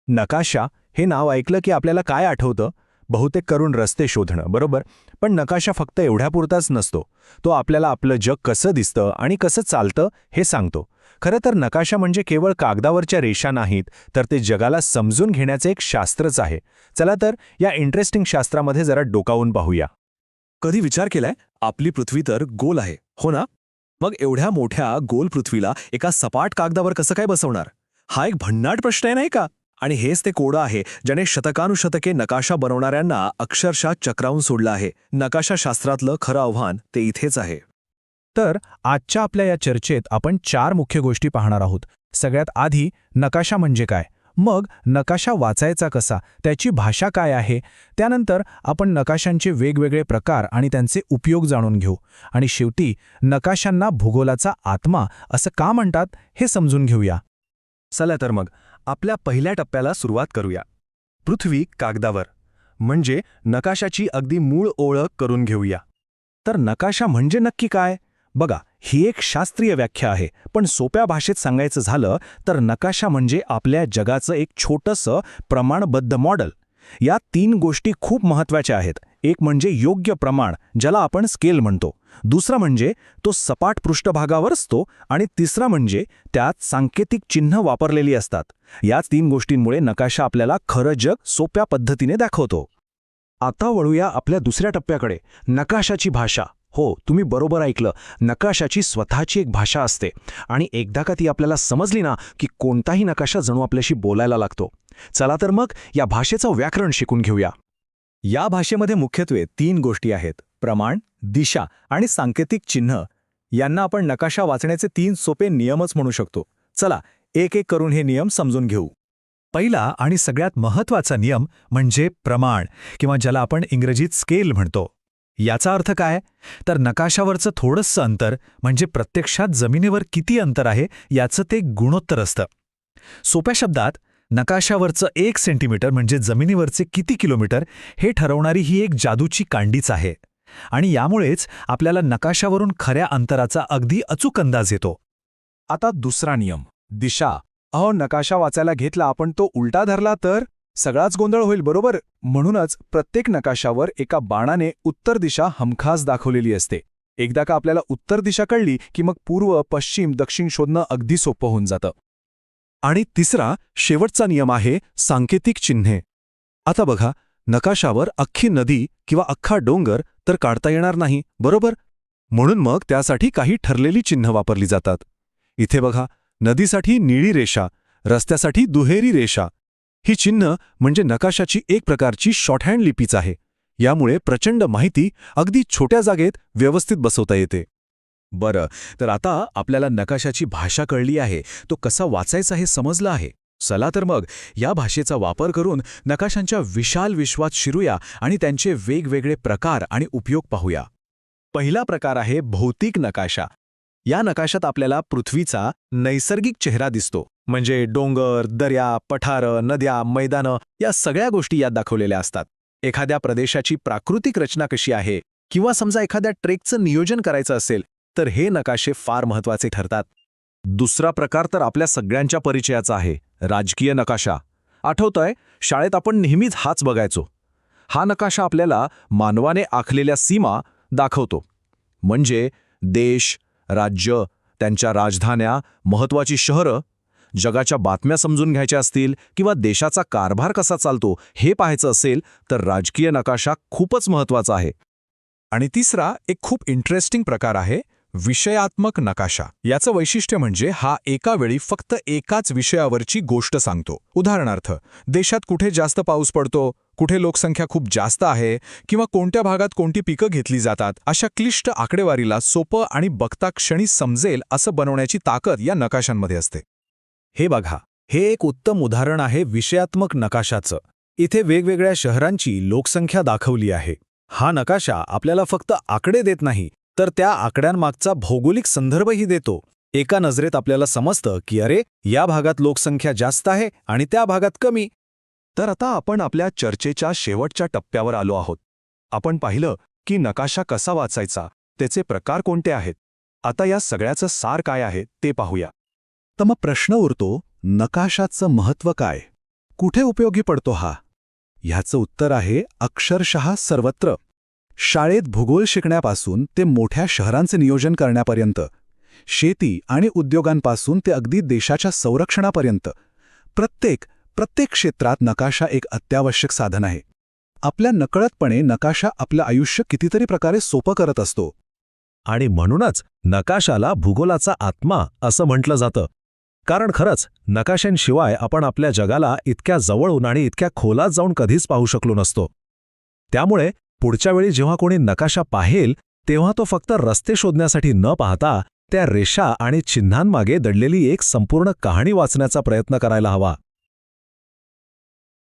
नकाशा हे नाव ऐकलं की आपल्याला काय आठवतं? बहुतेक करून रस्ते शोधणं, बरोबर? पण नकाशा फक्त एवढ्यापुरताच नसतो. तो आपल्याला आपलं जग कसं दिसतं आणि कसं चालतं हे सांगतो. खरं तर नकाशा म्हणजे केवळ कागदावरच्या रेषा नाहीत, तर ते जगाला समजून घेण्याचे एक शास्त्रच आहे. चला तर या इंटरेस्टिंग शास्त्रामध्ये जरा डोकावून पाहूया. कधी विचार केलाय, आपली पृथ्वी तर गोल आहे, हो ना? मग एवढ्या मोठ्या गोल पृथ्वीला एका सपाट कागदावर कसं काय बसवणार? हा एक भन्नाट प्रश्न आहे नाही का? आणि हेच ते कोडं आहे ज्याने शतकानुशतके नकाशा बनवणाऱ्यांना अक्षरशः चक्रावून सोडलं आहे. नकाशा शास्त्रातलं खरं आव्हान ते इथेच आहे. तर आजच्या आपल्या या चर्चेत आपण 4 मुख्य गोष्टी पाहणार आहोत. सगळ्यात आधी नकाशा म्हणजे काय? मग नकाशा वाचायचा कसा? त्याची भाषा काय आहे? त्यानंतर आपण नकाशांचे वेगवेगळे प्रकार आणि त्यांचे उपयोग जाणून घेऊ. आणि शेवटी नकाशांना भूगोलाचा आत्मा असं का म्हणतात हे समजून घेऊया. चला तर मग आपल्या पहिल्या टप्प्याला सुरुवात करूया. पृथ्वी कागदावर म्हणजे नकाशाची अगदी मूळ ओळख करून घेऊया. तर नकाशा म्हणजे नक्की काय? बघा, ही एक शास्त्रीय व्याख्या आहे, पण सोप्या भाषेत सांगायचं झालं तर नकाशा म्हणजे आपल्या जगाचं एक छोटंसं प्रमाणबद्ध मॉडेल. या 3 गोष्टी खूप महत्त्वाच्या आहेत. एक म्हणजे योग्य प्रमाण, ज्याला आपण स्केल म्हणतो. दुसरा म्हणजे तो सपाट पृष्ठभागावर असतो आणि तिसरा म्हणजे त्यात सांकेतिक चिन्ह वापरलेली असतात. याच 3 गोष्टींमुळे नकाशा आपल्याला खरं जग सोप्या पद्धतीने दाखवतो. आता वळूया आपल्या दुसऱ्या टप्प्याकडे, नकाशाची भाषा. हो, तुम्ही बरोबर ऐकलं. नकाशाची स्वतःची एक भाषा असते आणि एकदा का ती आपल्याला समजली ना, की कोणताही नकाशा जणू आपल्याशी बोलायला लागतो. चला तर मग या भाषेचं व्याकरण शिकून घेऊया. या भाषेमध्ये मुख्यत्वे 3 गोष्टी आहेत: प्रमाण, दिशा आणि सांकेतिक चिन्ह. यांना आपण नकाशा वाचण्याचे 3 सोपे नियमच म्हणू शकतो. चला एक एक करून हे नियम समजून घेऊ. पहिला आणि सगळ्यात महत्त्वाचा नियम म्हणजे प्रमाण, किंवा ज्याला आपण इंग्रजीत स्केल म्हणतो. याचा अर्थ काय? तर नकाशावरचं थोडंसं अंतर म्हणजे प्रत्यक्षात जमिनीवर किती अंतर आहे याचं ते गुणोत्तर असतं. सोप्या शब्दात, नकाशावरचं 1 सेंटीमीटर म्हणजे जमिनीवरचे किती किलोमीटर हे ठरवणारी ही एक जादूची कांडीच आहे. आणि यामुळेच आपल्याला नकाशावरून खऱ्या अंतराचा अगदी अचूक अंदाज येतो. आता दुसरा नियम, दिशा. नकाशा वाचायला घेतला आपण तो उलटा धरला तर सगळाच गोंधळ होईल, बरोबर? म्हणूनच प्रत्येक नकाशावर एका बाणाने उत्तर दिशा हमखास दाखवलेली असते. एकदा का आपल्याला उत्तर दिशा कळली की मग पूर्व, पश्चिम, दक्षिण शोधणं अगदी सोपं होऊन जातं. आणि तिसरा, शेवटचा नियम आहे सांकेतिक चिन्हे. आता बघा, नकाशावर अख्खी नदी किंवा अख्खा डोंगर तर काढता येणार नाही, बरोबर? म्हणून मग त्यासाठी काही ठरलेली चिन्ह वापरली जातात. इथे बघा, नदीसाठी निळी रेषा, रस्त्यासाठी दुहेरी रेषा. ही चिन्ह म्हणजे नकाशाची एक प्रकारची शॉर्टहँड लिपीच आहे. यामुळे प्रचंड माहिती अगदी छोट्या जागेत व्यवस्थित बसवता येते. बरं, तर आता आपल्याला नकाशाची भाषा कळली आहे, तो कसा वाचायचा हे समजलं आहे. चला तर मग या भाषेचा वापर करून नकाशांच्या विशाल विश्वात शिरूया आणि त्यांचे वेगवेगळे प्रकार आणि उपयोग पाहूया. पहिला प्रकार आहे भौतिक नकाशा. या नकाशात आपल्याला पृथ्वीचा नैसर्गिक चेहरा दिसतो. म्हणजे डोंगर, दर्या, पठारं, नद्या, मैदानं या सगळ्या गोष्टी यात दाखवलेल्या असतात. एखाद्या प्रदेशाची प्राकृतिक रचना कशी आहे किंवा समजा एखाद्या ट्रेकचं नियोजन करायचं असेल तर हे नकाशे फार महत्त्वाचे ठरतात. दुसरा प्रकार तर आपल्या सगळ्यांच्या परिचयाचा आहे, राजकीय नकाशा. आठवतंय, शाळेत आपण नेहमीच हाच बघायचो. हा नकाशा आपल्याला मानवाने आखलेल्या सीमा दाखवतो. म्हणजे देश, राज्य, त्यांच्या राजधान्या, महत्त्वाची शहरं. जगाच्या बातम्या समजून घ्यायच्या असतील किंवा देशाचा कारभार कसा चालतो हे पाहायचं असेल तर राजकीय नकाशा खूपच महत्त्वाचा आहे. आणि तिसरा एक खूप इंटरेस्टिंग प्रकार आहे विषयात्मक नकाशा. याचं वैशिष्ट्य म्हणजे हा एका वेळी फक्त एकाच विषयावरची गोष्ट सांगतो. उदाहरणार्थ, देशात कुठे जास्त पाऊस पडतो, कुठे लोकसंख्या खूप जास्त आहे किंवा कोणत्या भागात कोणती पिकं घेतली जातात, अशा क्लिष्ट आकडेवारीला सोपं आणि बघता क्षणी समजेल असं बनवण्याची ताकद या नकाशांमध्ये असते. हे बघा, हे एक उत्तम उदाहरण आहे विषयात्मक नकाशाचं. इथे वेगवेगळ्या शहरांची लोकसंख्या दाखवली आहे. हा नकाशा आपल्याला फक्त आकडे देत नाही, तर त्या आकड्यांमागचा भौगोलिक संदर्भही देतो. एका नजरेत आपल्याला समजतं की अरे, या भागात लोकसंख्या जास्त आहे आणि त्या भागात कमी. तर आता आपण आपल्या चर्चेच्या शेवटच्या टप्प्यावर आलो आहोत. आपण पाहिलं की नकाशा कसा वाचायचा, त्याचे प्रकार कोणते आहेत. आता या सगळ्याचं सार काय आहे ते पाहूया. तर मग प्रश्न उरतो, नकाशाचं महत्त्व काय? कुठे उपयोगी पडतो हा? ह्याचं उत्तर आहे अक्षरशः सर्वत्र. शाळेत भूगोल शिकण्यापासून ते मोठ्या शहरांचे नियोजन करण्यापर्यंत, शेती आणि उद्योगांपासून ते अगदी देशाच्या संरक्षणापर्यंत, प्रत्येक क्षेत्रात नकाशा एक अत्यावश्यक साधन आहे. आपल्या नकळतपणे नकाशा आपलं आयुष्य कितीतरी प्रकारे सोपं करत असतो. आणि म्हणूनच नकाशाला भूगोलाचा आत्मा असं म्हटलं जातं. कारण खरंच नकाशांशिवाय आपण आपल्या जगाला इतक्या जवळून आणि इतक्या खोलात जाऊन कधीच पाहू शकलो नसतो. त्यामुळे पुढच्या वेळी जेव्हा कोणी नकाशा पाहेल तेव्हा तो फक्त रस्ते शोधण्यासाठी न पाहता त्या रेषा आणि चिन्हांमागे दडलेली एक संपूर्ण कहाणी वाचण्याचा प्रयत्न करायला हवा.